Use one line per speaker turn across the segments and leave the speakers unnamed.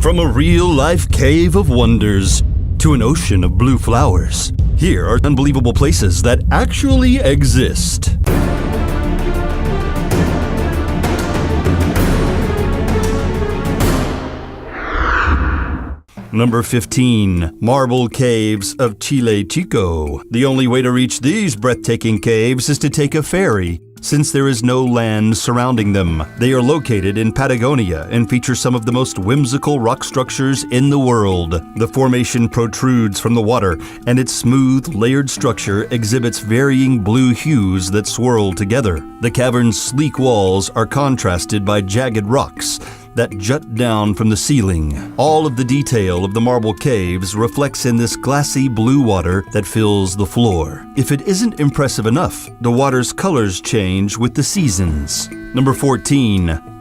From a real-life cave of wonders to an ocean of blue flowers, here are unbelievable places that actually exist. Number 15. Marble Caves of Chile Chico. The only way to reach these breathtaking caves is to take a ferry, since there is no land surrounding them. They are located in Patagonia and feature some of the most whimsical rock structures in the world. The formation protrudes from the water, and its smooth, layered structure exhibits varying blue hues that swirl together. The cavern's sleek walls are contrasted by jagged rocks that jut down from the ceiling. All of the detail of the marble caves reflects in this glassy blue water that fills the floor. If it isn't impressive enough, the water's colors change with the seasons. Number 14.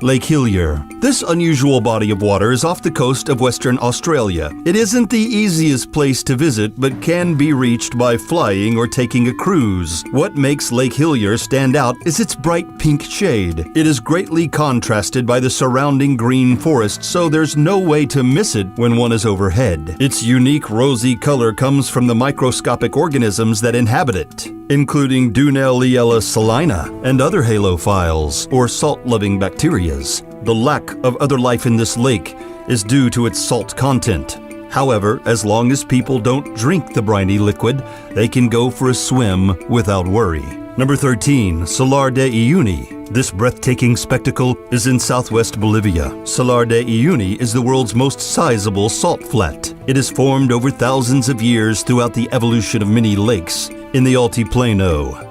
Lake Hillier. This unusual body of water is off the coast of Western Australia. It isn't the easiest place to visit, but can be reached by flying or taking a cruise. What makes Lake Hillier stand out is its bright pink shade. It is greatly contrasted by the surrounding green forest, so there's no way to miss it when one is overhead. Its unique rosy color comes from the microscopic organisms that inhabit it, including Dunelliella salina and other halophiles, or salt-loving bacteria. The lack of other life in this lake is due to its salt content. However, as long as people don't drink the briny liquid, they can go for a swim without worry. Number 13. Salar de Uyuni. This breathtaking spectacle is in southwest Bolivia. Salar de Uyuni is the world's most sizable salt flat. It has formed over thousands of years throughout the evolution of many lakes in the Altiplano.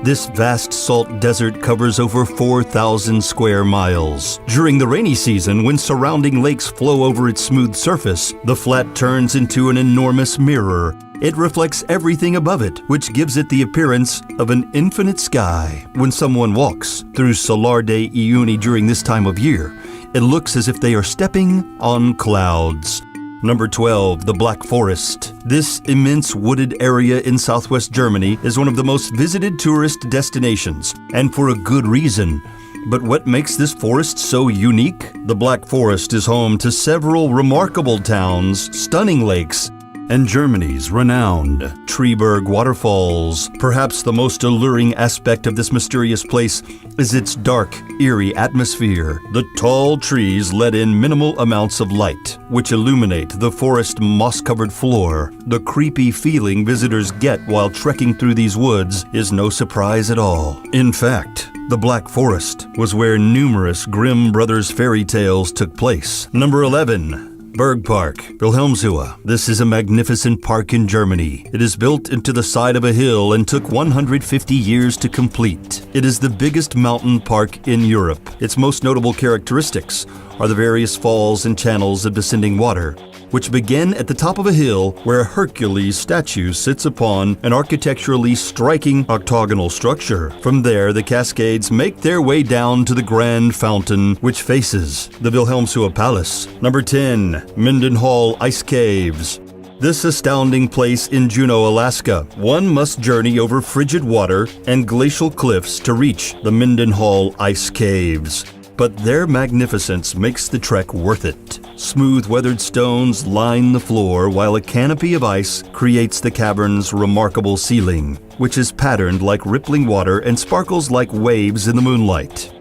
This vast salt desert covers over 4,000 square miles. During the rainy season, when surrounding lakes flow over its smooth surface, the flat turns into an enormous mirror. It reflects everything above it, which gives it the appearance of an infinite sky. When someone walks through Salar de Uyuni during this time of year, it looks as if they are stepping on clouds. Number 12. The Black Forest. This immense wooded area in southwest Germany is one of the most visited tourist destinations, and for a good reason. But what makes this forest so unique? The Black Forest is home to several remarkable towns, stunning lakes, and Germany's renowned Treeberg waterfalls. Perhaps the most alluring aspect of this mysterious place is its dark, eerie atmosphere. The tall trees let in minimal amounts of light, which illuminate the forest moss-covered floor. The creepy feeling visitors get while trekking through these woods is no surprise at all. In fact, the Black Forest was where numerous Grimm Brothers fairy tales took place. Number 11. Berg Park, Wilhelmshöhe. This is a magnificent park in Germany. It is built into the side of a hill and took 150 years to complete. It is the biggest mountain park in Europe. Its most notable characteristics are the various falls and channels of descending water, which begin at the top of a hill where a Hercules statue sits upon an architecturally striking octagonal structure. From there, the cascades make their way down to the grand fountain, which faces the Wilhelmshöhe Palace. Number 10. Mendenhall Ice Caves. This astounding place in Juneau, Alaska. One must journey over frigid water and glacial cliffs to reach the Mendenhall Ice Caves. But their magnificence makes the trek worth it. Smooth weathered stones line the floor, while a canopy of ice creates the cavern's remarkable ceiling, which is patterned like rippling water and sparkles like waves in the moonlight.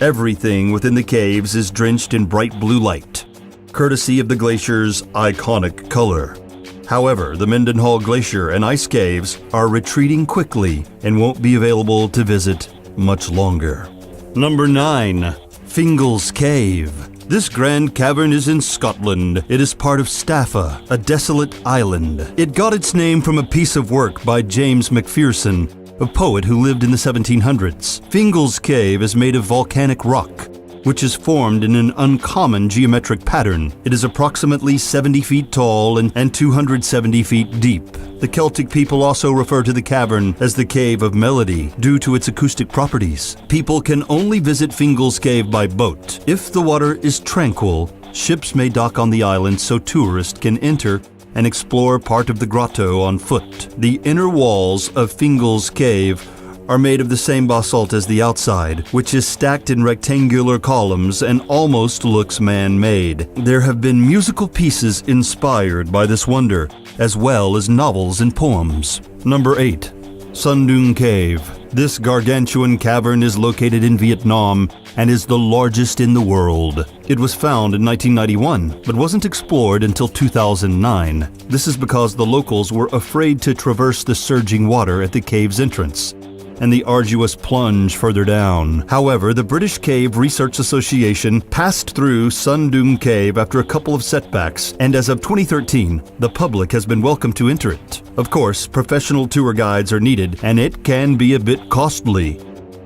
Everything within the caves is drenched in bright blue light, courtesy of the glacier's iconic color. However, the Mendenhall Glacier and ice caves are retreating quickly and won't be available to visit much longer. Number 9. Fingal's Cave. This grand cavern is in Scotland. It is part of Staffa, a desolate island. It got its name from a piece of work by James Macpherson, a poet who lived in the 1700s. Fingal's Cave is made of volcanic rock, which is formed in an uncommon geometric pattern. It is approximately 70 feet tall and 270 feet deep. The Celtic people also refer to the cavern as the Cave of Melody due to its acoustic properties. People can only visit Fingal's Cave by boat. If the water is tranquil, ships may dock on the island so tourists can enter and explore part of the grotto on foot. The inner walls of Fingal's Cave are made of the same basalt as the outside, which is stacked in rectangular columns and almost looks man-made. There have been musical pieces inspired by this wonder, as well as novels and poems. Number 8. Sundung Cave. This gargantuan cavern is located in Vietnam and is the largest in the world. It was found in 1991, but wasn't explored until 2009. This is because the locals were afraid to traverse the surging water at the cave's entrance and the arduous plunge further down. However, the British Cave Research Association passed through Sundung Cave after a couple of setbacks, and as of 2013, the public has been welcome to enter it. Of course, professional tour guides are needed, and it can be a bit costly.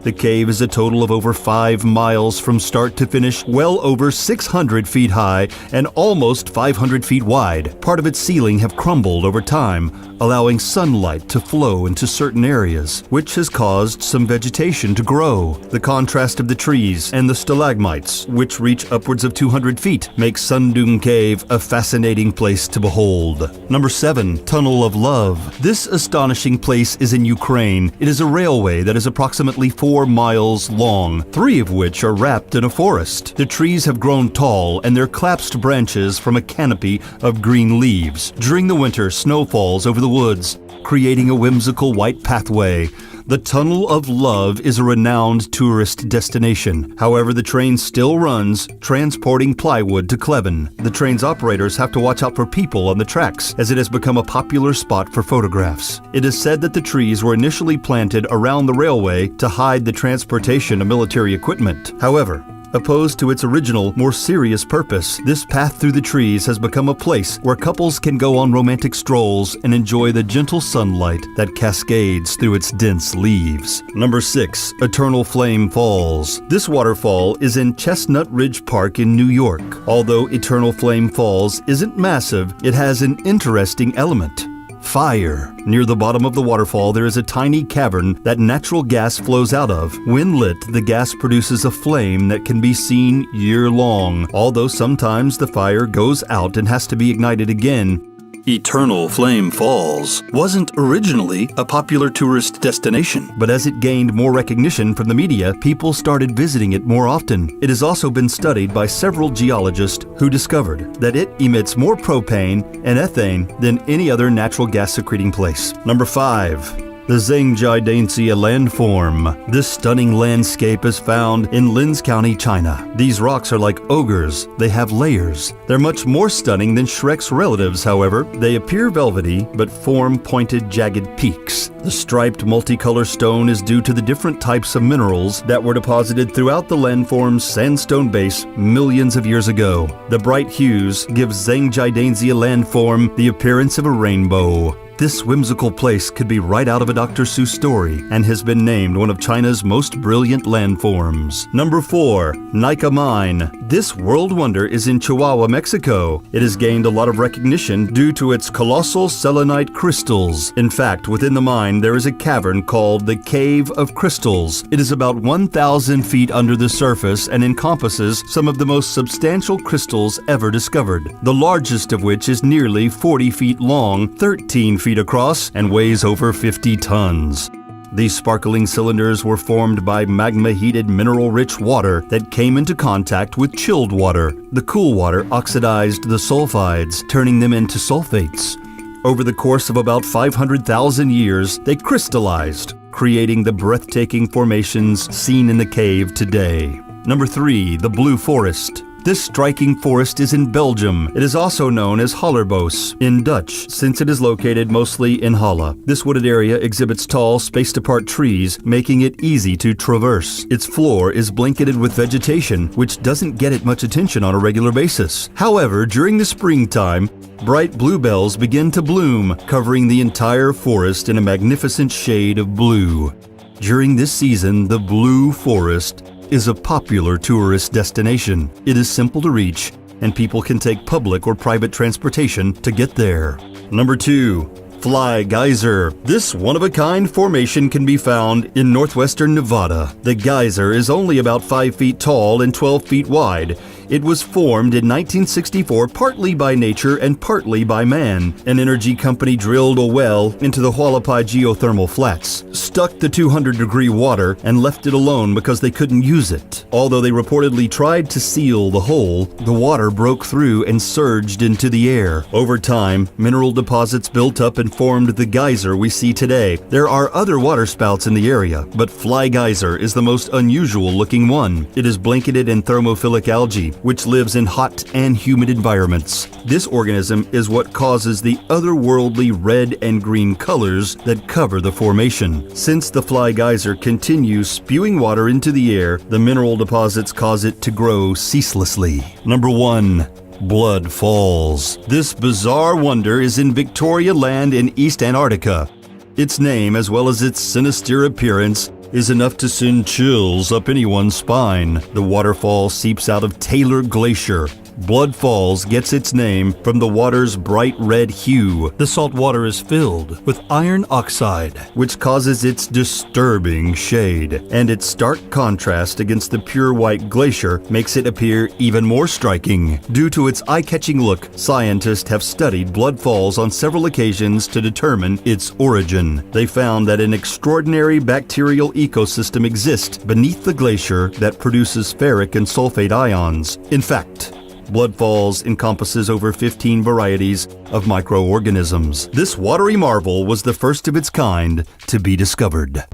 The cave is a total of over 5 miles from start to finish, well over 600 feet high and almost 500 feet wide. Part of its ceiling have crumbled over time, allowing sunlight to flow into certain areas, which has caused some vegetation to grow. The contrast of the trees and the stalagmites, which reach upwards of 200 feet, makes Sundung Cave a fascinating place to behold. Number 7. Tunnel of Love. This astonishing place is in Ukraine. It is a railway that is approximately 4 miles long, 3 of which are wrapped in a forest. The trees have grown tall and their collapsed branches form a canopy of green leaves. During the winter, snow falls over the woods, creating a whimsical white pathway. The Tunnel of Love is a renowned tourist destination. However, the train still runs, transporting plywood to Kleven. The train's operators have to watch out for people on the tracks, as it has become a popular spot for photographs. It is said that the trees were initially planted around the railway to hide the transportation of military equipment. However, opposed to its original, more serious purpose, this path through the trees has become a place where couples can go on romantic strolls and enjoy the gentle sunlight that cascades through its dense leaves. Number 6. Eternal Flame Falls. This waterfall is in Chestnut Ridge Park in New York. Although Eternal Flame Falls isn't massive, it has an interesting element: fire. Near the bottom of the waterfall, there is a tiny cavern that natural gas flows out of. When lit, the gas produces a flame that can be seen year-long, although sometimes the fire goes out and has to be ignited again. Eternal Flame Falls wasn't originally a popular tourist destination, but as it gained more recognition from the media, people started visiting it more often. It has also been studied by several geologists who discovered that it emits more propane and ethane than any other natural gas secreting place. Number 5. The Zhangjiadanxia landform. This stunning landscape is found in Linz County, China. These rocks are like ogres. They have layers. They're much more stunning than Shrek's relatives, however. They appear velvety, but form pointed, jagged peaks. The striped multicolor stone is due to the different types of minerals that were deposited throughout the landform's sandstone base millions of years ago. The bright hues give Zhangjiadanxia landform the appearance of a rainbow. This whimsical place could be right out of a Dr. Seuss story and has been named one of China's most brilliant landforms. Number 4. Nika Mine. This world wonder is in Chihuahua, Mexico. It has gained a lot of recognition due to its colossal selenite crystals. In fact, within the mine there is a cavern called the Cave of Crystals. It is about 1,000 feet under the surface and encompasses some of the most substantial crystals ever discovered, the largest of which is nearly 40 feet long, 13 feet across, and weighs over 50 tons. These sparkling cylinders were formed by magma-heated mineral-rich water that came into contact with chilled water. The cool water oxidized the sulfides, turning them into sulfates. Over the course of about 500,000 years, they crystallized, creating the breathtaking formations seen in the cave today. Number 3. The Blue Forest. This striking forest is in Belgium. It is also known as Hollerbos in Dutch, since it is located mostly in Halle. This wooded area exhibits tall, spaced-apart trees, making it easy to traverse. Its floor is blanketed with vegetation, which doesn't get it much attention on a regular basis. However, during the springtime, bright bluebells begin to bloom, covering the entire forest in a magnificent shade of blue. During this season, the Blue Forest is a popular tourist destination. It is simple to reach, and people can take public or private transportation to get there. Number 2. Fly Geyser. This one-of-a-kind formation can be found in northwestern Nevada. The geyser is only about 5 feet tall and 12 feet wide. It was formed in 1964 partly by nature and partly by man. An energy company drilled a well into the Hualapai geothermal flats, stuck the 200-degree water, and left it alone because they couldn't use it. Although they reportedly tried to seal the hole, the water broke through and surged into the air. Over time, mineral deposits built up and formed the geyser we see today. There are other water spouts in the area, but Fly Geyser is the most unusual-looking one. It is blanketed in thermophilic algae, which lives in hot and humid environments. This organism is what causes the otherworldly red and green colors that cover the formation. Since the Fly Geyser continues spewing water into the air, the mineral deposits cause it to grow ceaselessly. Number 1. Blood Falls. This bizarre wonder is in Victoria Land in East Antarctica. Its name, as well as its sinister appearance, is enough to send chills up anyone's spine. The waterfall seeps out of Taylor Glacier. Blood Falls gets its name from the water's bright red hue. The salt water is filled with iron oxide, which causes its disturbing shade, and its stark contrast against the pure white glacier makes it appear even more striking. Due to its eye-catching look, scientists have studied Blood Falls on several occasions to determine its origin. They found that an extraordinary bacterial ecosystem exists beneath the glacier that produces ferric and sulfate ions. In fact, Blood Falls encompasses over 15 varieties of microorganisms. This watery marvel was the first of its kind to be discovered.